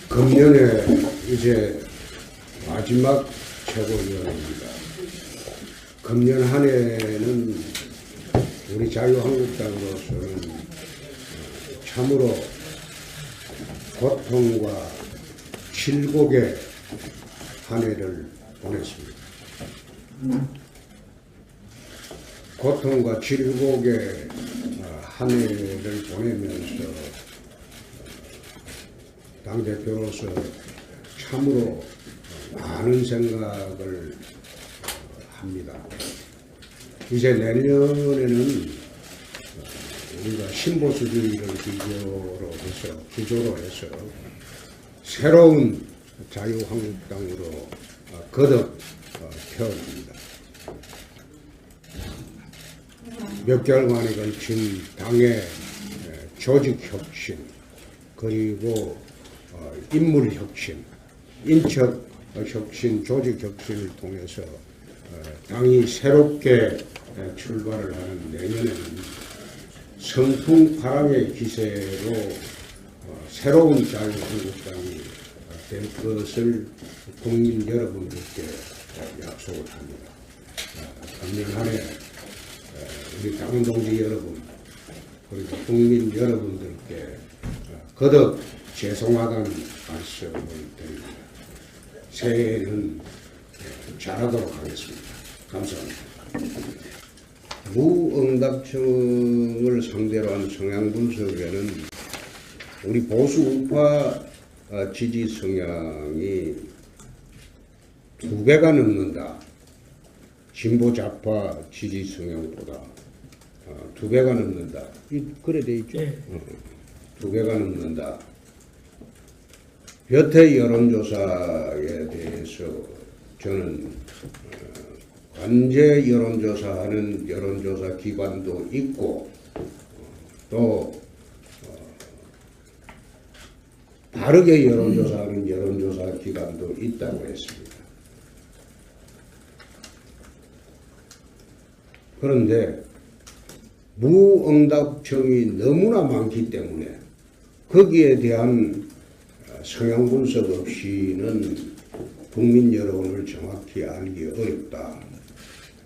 금년에 이제 마지막 최고위원입니다. 금년 한 해는 우리 자유한국당으로서는 참으로 고통과 칠곡의 한 해를 보냈습니다. 고통과 칠곡의 한 해를 보내면서 당대표로서 참으로 많은 생각을 합니다. 이제 내년에는 우리가 신보수주의를 기조로 해서 새로운 자유한국당으로 거듭 태어납니다. 몇 개월만에 걸친 당의 조직혁신, 그리고 인물혁신, 인척혁신, 조직혁신을 통해서 당이 새롭게 출발을 하는 내년에는 성풍파랑의 기세로 새로운 자유한국당이 될 것을 국민 여러분들께 약속을 합니다. 금년 한 해 우리 당원동지 여러분, 그리고 국민 여러분들께 거듭 죄송하다는 말씀을 드립니다. 새해에는 잘하도록 하겠습니다. 감사합니다. 무응답층을 상대로 한 성향 분석에는 우리 보수 우파 지지 성향이 2배가 넘는다. 진보 좌파 지지 성향보다 2배가 넘는다. 그래 돼 있죠. 2배가 넘는다. 여태 여론조사에 대해서 저는 관제 여론조사하는 여론조사 기관도 있고 또 다르게 여론조사하는 여론조사 기관도 있다고 했습니다. 그런데 무응답층이 너무나 많기 때문에 거기에 대한 성향 분석 없이는 국민 여론을 정확히 알기 어렵다.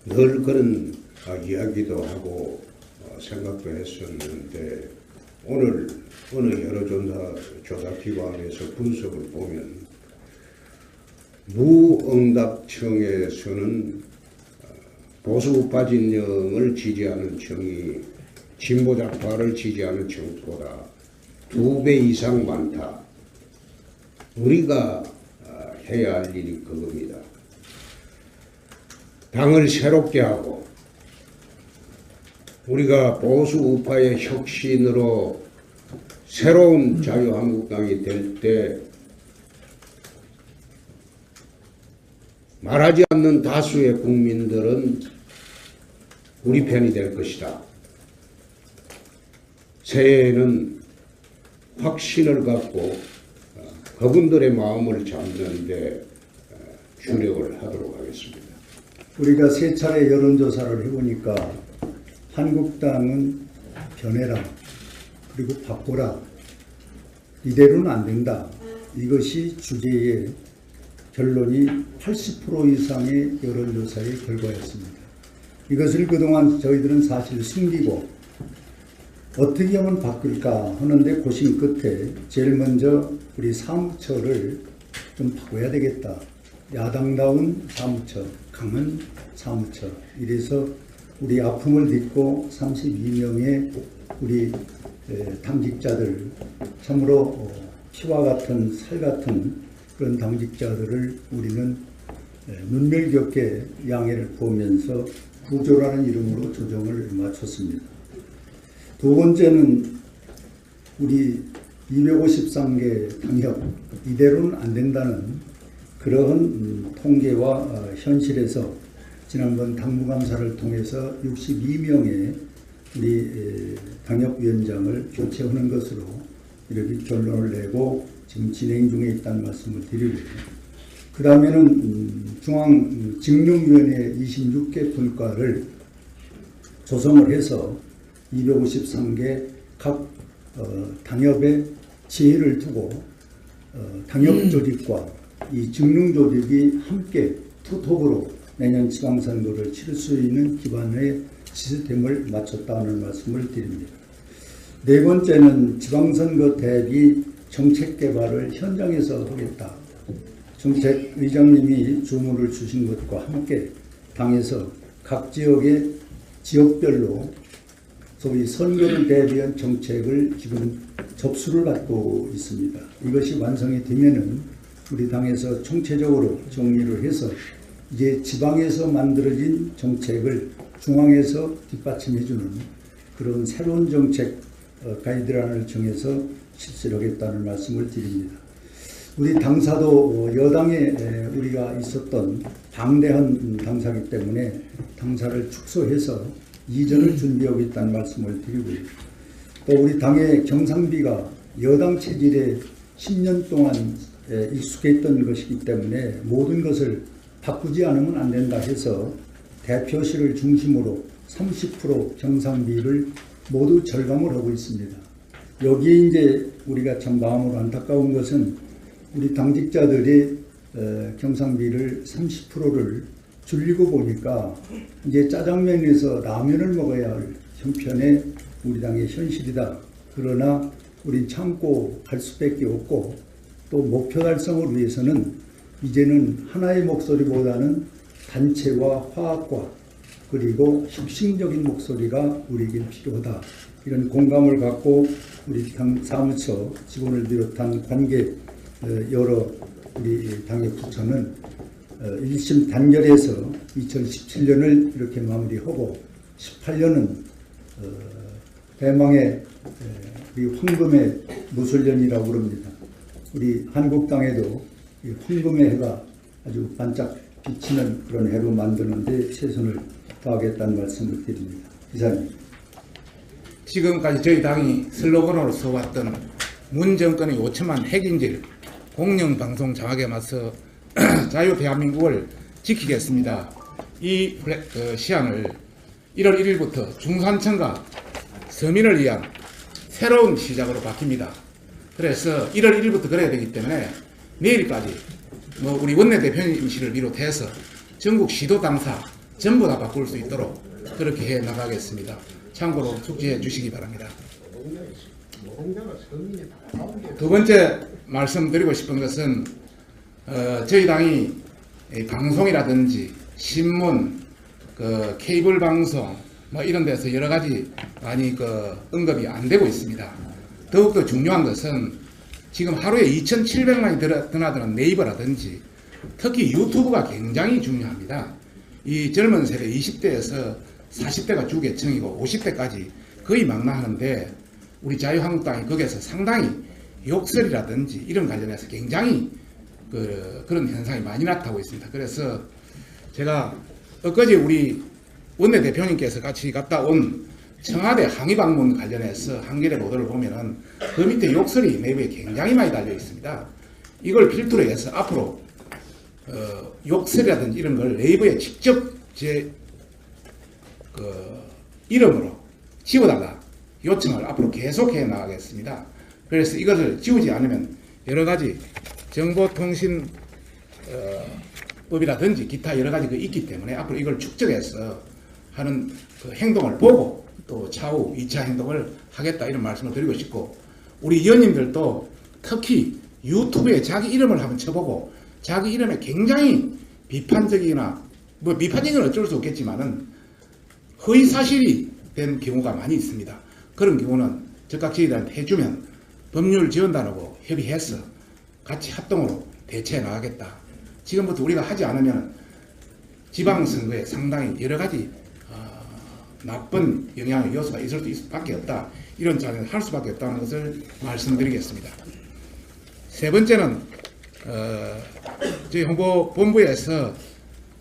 늘 그런 이야기도 하고 생각도 했었는데 오늘 어느 여론조사기관에서 분석을 보면 무응답층에서는 보수 우파 진영을 지지하는 층이 진보 좌파를 지지하는 층보다 2배 이상 많다. 우리가 해야 할 일이 그겁니다. 당을 새롭게 하고 우리가 보수 우파의 혁신으로 새로운 자유한국당이 될 때 말하지 않는 다수의 국민들은 우리 편이 될 것이다. 새해에는 확신을 갖고 그분들의 마음을 잡는 데 주력을 하도록 하겠습니다. 우리가 3차례 여론조사를 해보니까 한국당은 변해라, 그리고 바꿔라, 이대로는 안 된다. 이것이 주제의 결론이 80% 이상의 여론조사의 결과였습니다. 이것을 그동안 저희들은 사실 숨기고 어떻게 하면 바뀔까 하는데 고심 끝에 제일 먼저 우리 사무처를 좀 바꿔야 되겠다. 야당다운 사무처, 강한 사무처. 이래서 우리 아픔을 딛고 32명의 우리 당직자들, 참으로 피와 같은 살 같은 그런 당직자들을 우리는 눈멸겹게 양해를 구하면서 구조라는 이름으로 조정을 마쳤습니다. 두 번째는 우리 253개 당협, 이대로는 안 된다는 그러한 통계와 현실에서 지난번 당무감사를 통해서 62명의 우리 당협위원장을 교체하는 것으로 이렇게 결론을 내고 지금 진행 중에 있다는 말씀을 드리고요. 그 다음에는 중앙직능위원회 26개 분과를 조성을 해서 253개 각 당협에 지혜를 두고 당협 조직과 이 직능 조직이 함께 투톱으로 내년 지방선거를 치를 수 있는 기반의 시스템을 마쳤다는 말씀을 드립니다. 네 번째는 지방선거 대비 정책 개발을 현장에서 하겠다. 정책의장님이 주문을 주신 것과 함께 당에서 각 지역의 지역별로 소위 선거를 대비한 정책을 지금 접수를 받고 있습니다. 이것이 완성이 되면은 우리 당에서 총체적으로 정리를 해서 이제 지방에서 만들어진 정책을 중앙에서 뒷받침해주는 그런 새로운 정책 가이드라인을 정해서 실시를 하겠다는 말씀을 드립니다. 우리 당사도 여당에 우리가 있었던 방대한 당사이기 때문에 당사를 축소해서 이전을 준비하고 있다는 말씀을 드리고요. 또 우리 당의 경상비가 여당 체질에 10년 동안 익숙했던 것이기 때문에 모든 것을 바꾸지 않으면 안 된다 해서 대표실을 중심으로 30% 경상비를 모두 절감을 하고 있습니다. 여기에 이제 우리가 참 마음으로 안타까운 것은 우리 당직자들이 경상비를 30%를 줄이고 보니까 이제 짜장면에서 라면을 먹어야 할 형편의 우리 당의 현실이다. 그러나 우리 참고 갈 수밖에 없고 또 목표 달성을 위해서는 이제는 하나의 목소리보다는 단체와 화합과 그리고 혁신적인 목소리가 우리에게 필요하다. 이런 공감을 갖고 우리 당 사무처 직원을 비롯한 관계 여러 우리 당의 부처는 1심 단결해서 2017년을 이렇게 마무리하고 18년은 대망의 우리 황금의 무술년이라고 그럽니다. 우리 한국당에도 이 황금의 해가 아주 반짝 비치는 그런 해로 만드는데 최선을 다하겠다는 말씀을 드립니다. 기사님. 지금까지 저희 당이 슬로건으로 써왔던 문 정권의 5천만 핵인질 공영방송 장악에 맞서 자유 대한민국을 지키겠습니다. 이 시한을 1월 1일부터 중산층과 서민을 위한 새로운 시작으로 바뀝니다. 그래서 1월 1일부터 그래야 되기 때문에 내일까지 우리 원내대표님실을 비롯해서 전국 시도 당사 전부 다 바꿀 수 있도록 그렇게 해 나가겠습니다. 참고로 숙지해 주시기 바랍니다. 두 번째 말씀드리고 싶은 것은 저희 당이 방송이라든지 신문, 케이블 방송 이런 데서 여러 가지 많이 언급이 안 되고 있습니다. 더욱더 중요한 것은 지금 하루에 2,700만이 드나드는 네이버라든지 특히 유튜브가 굉장히 중요합니다. 이 젊은 세대 20대에서 40대가 주계층이고 50대까지 거의 망라하는데 우리 자유한국당이 거기에서 상당히 욕설이라든지 이런 관련해서 굉장히 그런 현상이 많이 나타나고 있습니다. 그래서 제가 엊그제 우리 원내대표님께서 같이 갔다 온 청와대 항의 방문 관련해서 한겨레 보도를 보면은 그 밑에 욕설이 내부에 굉장히 많이 달려 있습니다. 이걸 필두로 해서 앞으로 욕설이라든지 이런 걸 네이버에 직접 제 이름으로 지워달라 요청을 앞으로 계속해 나가겠습니다. 그래서 이것을 지우지 않으면 여러 가지 정보통신법이라든지 기타 여러 가지 있기 때문에 앞으로 이걸 축적해서 하는 행동을 보고 또 차후 2차 행동을 하겠다 이런 말씀을 드리고 싶고 우리 의원님들도 특히 유튜브에 자기 이름을 한번 쳐보고 자기 이름에 굉장히 비판적이나 비판적인 건 어쩔 수 없겠지만은 허위 사실이 된 경우가 많이 있습니다. 그런 경우는 즉각 저희들한테 해주면 법률지원단하고 협의해서 같이 합동으로 대처해 나가겠다. 지금부터 우리가 하지 않으면 지방선거에 상당히 여러 가지 나쁜 영향의 요소가 있을 수밖에 없다. 이런 장면을 할 수밖에 없다는 것을 말씀드리겠습니다. 세 번째는 저희 홍보본부에서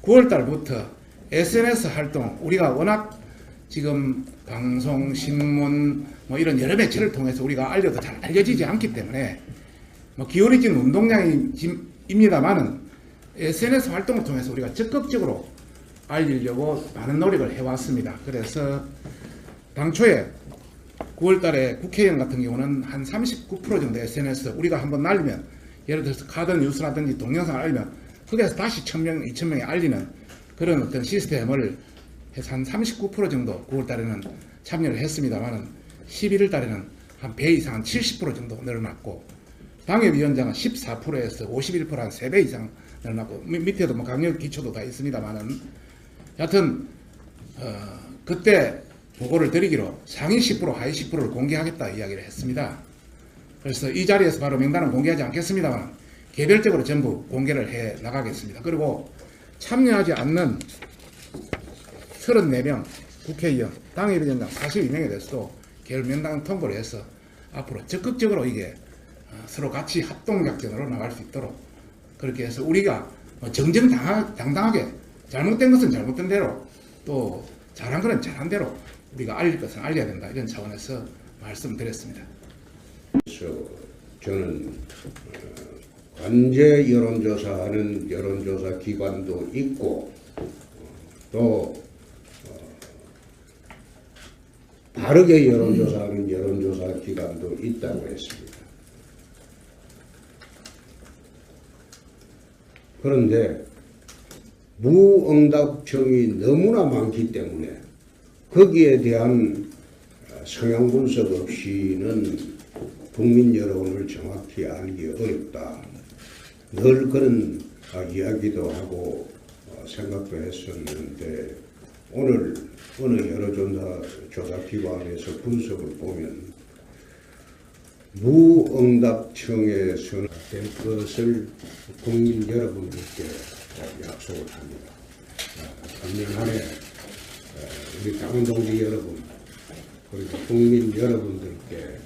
9월달부터 SNS 활동 우리가 워낙 지금 방송, 신문 이런 여러 매체를 통해서 우리가 알려도 잘 알려지지 않기 때문에 기울어진 운동량입니다만은 SNS 활동을 통해서 우리가 적극적으로 알리려고 많은 노력을 해왔습니다. 그래서 당초에 9월달에 국회의원 같은 경우는 한 39% 정도 SNS 우리가 한번 날리면 예를 들어서 카드 뉴스라든지 동영상을 알리면 거기에서 다시 1000명, 2000명이 알리는 그런 어떤 시스템을 해서 한 39% 정도 9월 달에는 참여를 했습니다만은 11월 달에는 한 배 이상 한 70% 정도 늘어났고 당협위원장은 14%에서 51%한 3배 이상 늘어났고 밑에도 뭐 강력 기초도 다 있습니다만은 여하튼 그때 보고를 드리기로 상위 10% 하위 10%를 공개하겠다 이야기를 했습니다. 그래서 이 자리에서 바로 명단은 공개하지 않겠습니다만 개별적으로 전부 공개를 해 나가겠습니다. 그리고 참여하지 않는 34명 국회의원, 당협위원장 42명에 대해서도 개별 명단 통보를 해서 앞으로 적극적으로 이게 서로 같이 합동작전으로 나갈 수 있도록 그렇게 해서 우리가 정정당당하게 잘못된 것은 잘못된 대로 또 잘한 것은 잘한 대로 우리가 알릴 것은 알려야 된다 이런 차원에서 말씀드렸습니다. 그래서 저는 관제 여론조사하는 여론조사 기관도 있고 또 바르게 여론조사하는 여론조사 기관도 있다고 했습니다. 그런데 무응답청이 너무나 많기 때문에 거기에 대한 성향 분석 없이는 국민 여론을 정확히 알기 어렵다. 늘 그런 이야기도 하고 생각도 했었는데 오늘 어느 여론조사기관에서 분석을 보면 무응답청에서는 될 것을 국민 여러분들께 약속을 합니다. 작년 한 해 우리 당원 동지 여러분 그리고 국민 여러분들께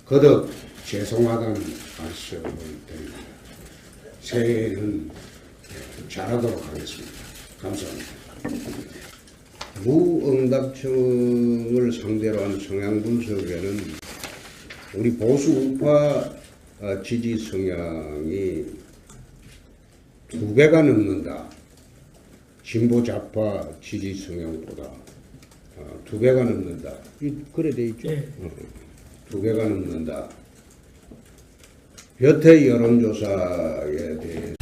거듭 죄송하다는 말씀을 드립니다. 새해에는 잘하도록 하겠습니다. 감사합니다. 무응답청을 상대로 한 성향 분석에는 우리 보수 우파 지지 성향이 2배가 넘는다. 진보 좌파 지지 성향보다 2배가 넘는다. 그래 돼 있죠. 네. 2배가 넘는다. 여태 여론조사에 대해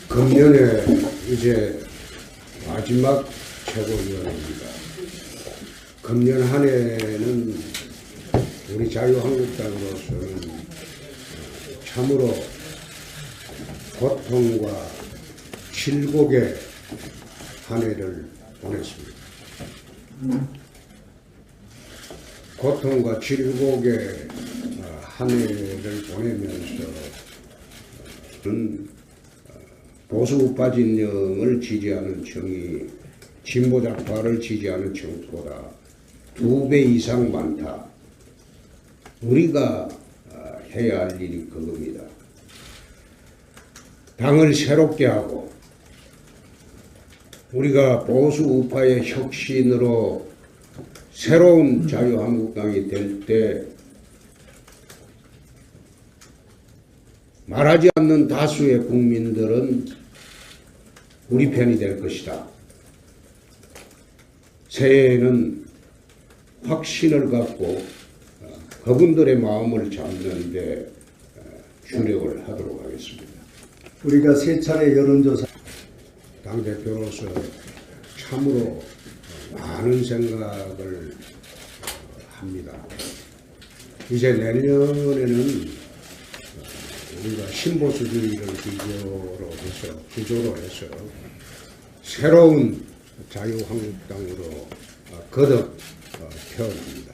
금년에 이제 마지막 최고위원입니다. 금년 한 해는 우리 자유한국당으로서는 참으로 고통과 칠곡의 한 해를 보냈습니다. 고통과 칠곡의 한 해를 보내면서 보수 우파 진영을 지지하는 청이 진보 좌파를 지지하는 청보다 2배 이상 많다. 우리가 해야 할 일이 그겁니다. 당을 새롭게 하고 우리가 보수 우파의 혁신으로 새로운 자유한국당이 될 때 말하지 않는 다수의 국민들은 우리 편이 될 것이다. 새해에는 확신을 갖고 그분들의 마음을 잡는 데 주력을 하도록 하겠습니다. 우리가 세 차례 여론조사 당대표로서 참으로 많은 생각을 합니다. 이제 내년에는 우리가 신보수주의를 기조로 해서 새로운 자유한국당으로 거듭 태어납니다.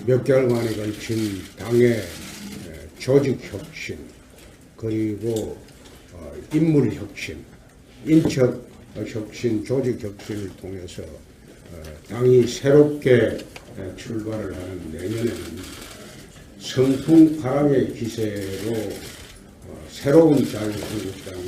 몇 개월만에 걸친 당의 조직혁신 그리고 인물혁신, 인척혁신, 조직혁신을 통해서 당이 새롭게 출발을 하는 내년에는 성풍파랑의 기세로 새로운 자유한국당이